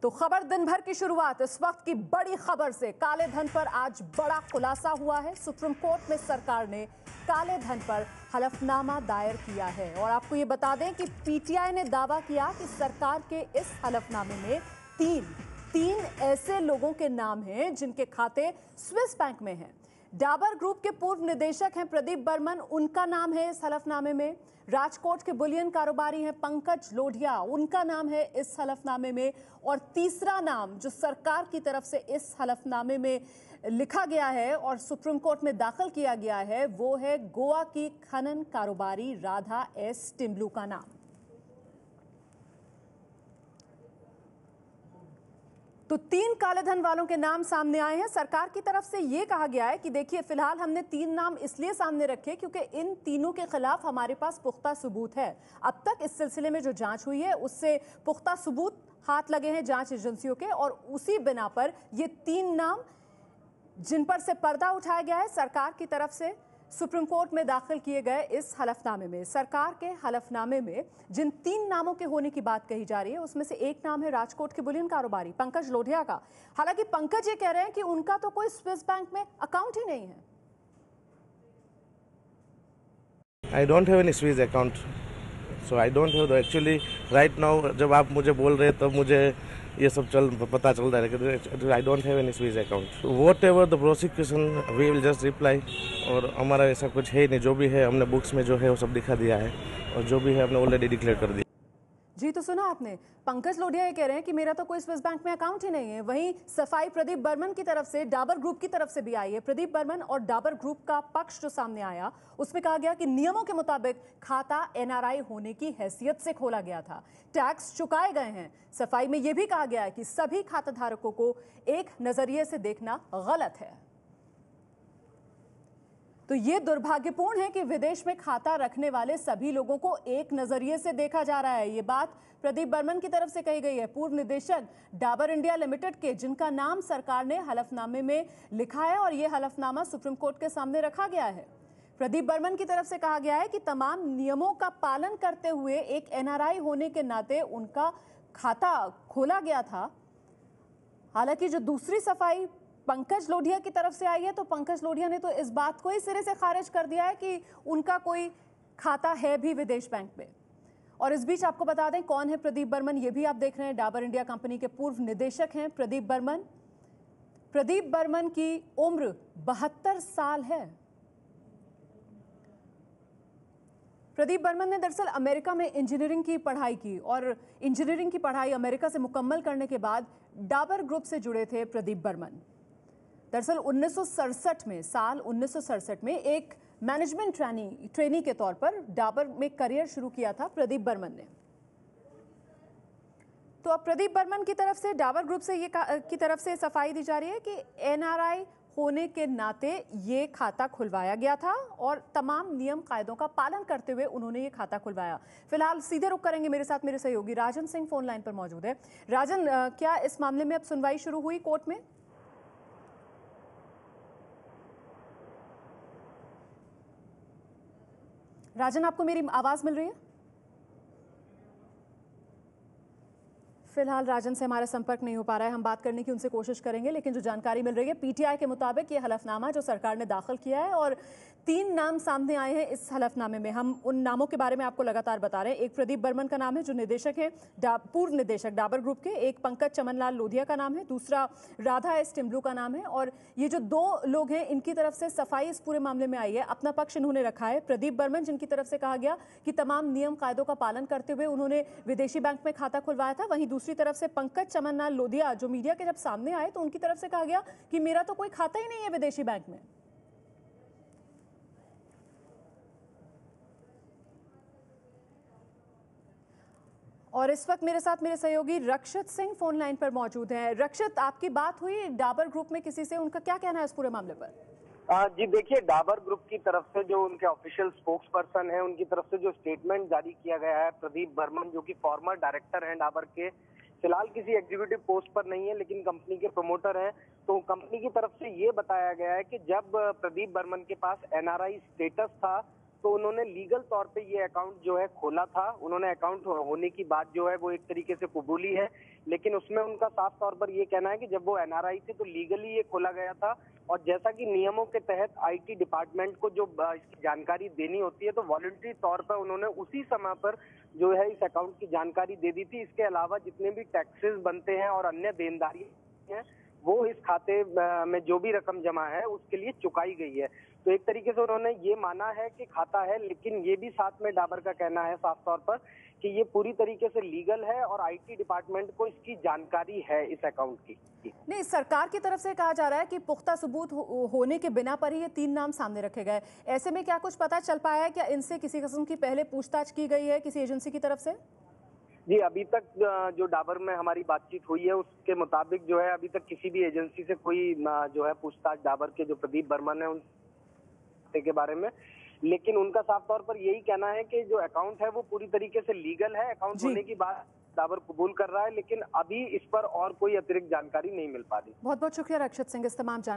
तो खबर दिन भर की शुरुआत इस वक्त की बड़ी खबर से। काले धन पर आज बड़ा खुलासा हुआ है। सुप्रीम कोर्ट में सरकार ने काले धन पर हलफनामा दायर किया है और आपको ये बता दें कि पीटीआई ने दावा किया कि सरकार के इस हलफनामे में तीन ऐसे लोगों के नाम हैं जिनके खाते स्विस बैंक में हैं। डाबर ग्रुप के पूर्व निदेशक हैं प्रदीप बर्मन, उनका नाम है इस हलफनामे में। राजकोट के बुलियन कारोबारी हैं पंकज लोढ़िया, उनका नाम है इस हलफनामे में। और तीसरा नाम जो सरकार की तरफ से इस हलफनामे में लिखा गया है और सुप्रीम कोर्ट में दाखिल किया गया है वो है गोवा की खनन कारोबारी राधा एस टिम्बलू का नाम। तो 3 कालेधन वालों के नाम सामने आए हैं। सरकार की तरफ से यह कहा गया है कि देखिए फिलहाल हमने 3 नाम इसलिए सामने रखे क्योंकि इन तीनों के खिलाफ हमारे पास पुख्ता सबूत है। अब तक इस सिलसिले में जो जांच हुई है उससे पुख्ता सबूत हाथ लगे हैं जांच एजेंसियों के और उसी बिना पर ये 3 नाम जिन पर से पर्दा उठाया गया है सरकार की तरफ से सुप्रीम कोर्ट में दाखिल किए गए इस हलफनामे में। सरकार के हलफनामे में जिन 3 नामों के होने की बात कही जा रही है उसमें से एक नाम है राजकोट के बुलियन कारोबारी पंकज लोढ़िया का। हालांकि पंकज ये कह रहे हैं कि उनका तो कोई स्विस बैंक में अकाउंट ही नहीं है। I don't have any Swiss account, so I don't have the actually right now जब आप मुझे बोल रहे तब मुझे ये सब पता चल रहा है कि I don't have any Swiss account. Whatever the prosecution we will just reply. और हमारा ऐसा कुछ है नहीं, जो भी है हमने बुक्स में जो है वो सब दिखा दिया है और जो भी है हमने ऑलरेडी डिक्लेयर कर दिया। जी तो सुना आपने, पंकज लोढ़िया ये कह रहे हैं कि मेरा तो कोई स्विस बैंक में अकाउंट ही नहीं है। वहीं सफाई प्रदीप बर्मन की तरफ से डाबर ग्रुप की तरफ से भी आई है। प्रदीप बर्मन और डाबर ग्रुप का पक्ष जो सामने आया उसमें कहा गया कि नियमों के मुताबिक खाता एनआरआई होने की हैसियत से खोला गया था, टैक्स चुकाए गए हैं। सफाई में यह भी कहा गया है कि सभी खाताधारकों को एक नजरिए से देखना गलत है। तो ये दुर्भाग्यपूर्ण है कि विदेश में खाता रखने वाले सभी लोगों को एक नजरिए से देखा जा रहा है। ये बात प्रदीप बर्मन की तरफ से कही गई है, पूर्व निदेशक डाबर इंडिया लिमिटेड के, जिनका नाम सरकार ने हलफनामे में लिखा है और ये हलफनामा सुप्रीम कोर्ट के सामने रखा गया है। प्रदीप बर्मन की तरफ से कहा गया है कि तमाम नियमों का पालन करते हुए एक एनआरआई होने के नाते उनका खाता खोला गया था। हालांकि जो दूसरी सफाई पंकज लोढ़िया की तरफ से आई है तो पंकज लोढ़िया ने तो इस बात को ही सिरे से खारिज कर दिया है कि उनका कोई खाता है भी विदेश बैंक में। और इस बीच आपको बता दें कौन है प्रदीप बर्मन, ये भी आप देख रहे हैं। डाबर इंडिया कंपनी के पूर्व निदेशक हैं प्रदीप बर्मन। प्रदीप बर्मन की उम्र 72 साल है। प्रदीप बर्मन ने दरअसल अमेरिका में इंजीनियरिंग की पढ़ाई की और इंजीनियरिंग की पढ़ाई अमेरिका से मुकम्मल करने के बाद डाबर ग्रुप से जुड़े थे प्रदीप बर्मन। दरअसल 1967 में एक मैनेजमेंट ट्रेनी के तौर पर डाबर में करियर शुरू किया था प्रदीप बर्मन ने। तो अब प्रदीप बर्मन की तरफ से डाबर ग्रुप से की तरफ से सफाई दी जा रही है कि एनआरआई होने के नाते ये खाता खुलवाया गया था और तमाम नियम कायदों का पालन करते हुए उन्होंने ये खाता खुलवाया। फिलहाल सीधे रुख करेंगे, मेरे साथ मेरे सहयोगी राजन सिंह फोन लाइन पर मौजूद है। राजन, क्या इस मामले में अब सुनवाई शुरू हुई कोर्ट में? राजन, आपको मेरी आवाज मिल रही है? फिलहाल राजन से हमारा संपर्क नहीं हो पा रहा है। हम बात करने की उनसे कोशिश करेंगे, लेकिन जो जानकारी मिल रही है पीटीआई के मुताबिक ये हलफनामा जो सरकार ने दाखिल किया है और 3 नाम सामने आए हैं इस हलफनामे में। हम उन नामों के बारे में आपको लगातार बता रहे हैं। एक प्रदीप बर्मन का नाम है जो निदेशक है, पूर्व निदेशक डाबर ग्रुप के। एक पंकज चमनलाल लोधिया का नाम है, दूसरा राधा एस टिम्बलू का नाम है। और ये जो 2 लोग हैं इनकी तरफ से सफाई इस पूरे मामले में आई है, अपना पक्ष इन्होंने रखा है। प्रदीप बर्मन जिनकी तरफ से कहा गया कि तमाम नियम कायदों का पालन करते हुए उन्होंने विदेशी बैंक में खाता खुलवाया था। वहीं दूसरी तरफ से पंकज चमनलाल लोधिया जो मीडिया के जब सामने आए तो उनकी तरफ से कहा गया कि मेरा तो कोई खाता ही नहीं है विदेशी बैंक में। और इस वक्त मेरे साथ मेरे सहयोगी रक्षित सिंह फोन लाइन पर मौजूद हैं। रक्षित, आपकी बात हुई डाबर ग्रुप में किसी से, उनका क्या कहना है इस पूरे मामले पर? जी देखिए, डाबर ग्रुप की तरफ से जो उनके ऑफिशियल स्पोक्स पर्सन है उनकी तरफ से जो स्टेटमेंट जारी किया गया है, प्रदीप बर्मन जो कि फॉर्मर डायरेक्टर हैं डाबर के, फिलहाल किसी एग्जीक्यूटिव पोस्ट पर नहीं है लेकिन कंपनी के प्रमोटर हैं। तो कंपनी की तरफ से ये बताया गया है कि जब प्रदीप बर्मन के पास एनआरआई स्टेटस था तो उन्होंने लीगल तौर पे ये अकाउंट जो है खोला था। उन्होंने अकाउंट होने की बात जो है वो एक तरीके से कबूली है लेकिन उसमें उनका साफ तौर पर ये कहना है कि जब वो एनआरआई थे तो लीगली ये खोला गया था, और जैसा कि नियमों के तहत आईटी डिपार्टमेंट को जो इसकी जानकारी देनी होती है, तो वॉलंटरी तौर पर उन्होंने उसी समय पर जो है इस अकाउंट की जानकारी दे दी थी। इसके अलावा जितने भी टैक्सेस बनते हैं और अन्य देनदारी हैं, वो इस खाते में जो भी रकम जमा है उसके लिए चुकाई गई है। तो एक तरीके से उन्होंने ये माना है कि खाता है, लेकिन ये भी साथ में डाबर का कहना है साफ तौर पर कि ये पूरी तरीके से लीगल है और आईटी डिपार्टमेंट को इसकी जानकारी है इस अकाउंट की। नहीं, सरकार की तरफ से कहा जा रहा है कि पुख्ता सबूत होने के बिना पर ही ये 3 नाम सामने रखे गए। ऐसे में क्या कुछ पता चल पाया है? क्या इनसे किसी किस्म की पहले पूछताछ की गई है किसी एजेंसी की तरफ से? जी, अभी तक जो डाबर में हमारी बातचीत हुई है उसके मुताबिक जो है अभी तक किसी भी एजेंसी से कोई जो है पूछताछ डाबर के जो प्रदीप बर्मन है उनके के बारे में, लेकिन उनका साफ तौर पर यही कहना है कि जो अकाउंट है वो पूरी तरीके से लीगल है। अकाउंट होने की बात डाबर कबूल कर रहा है, लेकिन अभी इस पर और कोई अतिरिक्त जानकारी नहीं मिल पा रही। बहुत बहुत शुक्रिया रक्षित सिंह इस तमाम जानकारी